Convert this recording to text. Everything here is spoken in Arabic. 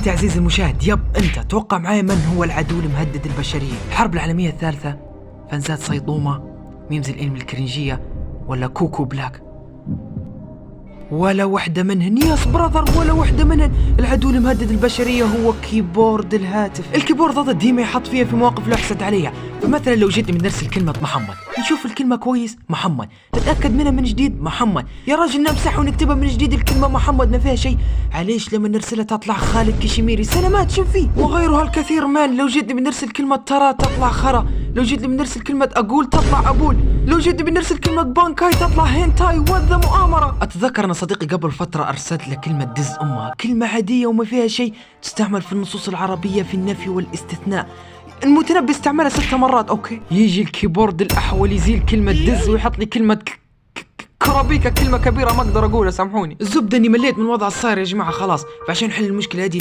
انت عزيزي المشاهد، انت توقع معايا من هو العدو المهدد البشرية؟ الحرب العالمية الثالثة، فانزات صيدومة، ميمز الانمي الكرنجية، ولا كوكو بلاك؟ ولا وحدة منهن ياس براذر، ولا وحدة منهن. العدو المهدد البشرية هو كيبورد الهاتف. الكيبورد هذا ديما يحط فيها في مواقف لا يحسد عليها. فمثلا لو جيت من نرسل كلمة محمد، نشوف الكلمة كويس محمد، نتأكد منها من جديد محمد، يا راجل نمسح ونكتبها من جديد الكلمة محمد ما فيها شيء. عليش لما نرسلها تطلع خالد كيشيميري سلامات شوف فيه وغيرها الكثير من. لو جيت بنرسل كلمة ترى تطلع خرا، لو جيت بنرسل كلمة أقول تطلع أبول، لو جيت بنرسل كلمة بانكاي تطلع هينتاي وذا مؤامرة. أتذكر أنا صديقي قبل فترة أرسلت له كلمة دز أمها، كلمة عادية وما فيها شيء، تستعمل في النصوص العربية في النفي والاستثناء. المتنبي استعملها 6 مرات. أوكي، يجي الكيبورد الأحول يزيل كلمة دز ويحط لي كلمة كرابيكا، كلمة كبيرة ما أقدر أقولها سامحوني. الزبدة إني مليت من الوضع الصاير يا جماعة خلاص، فعشان نحل المشكلة هذه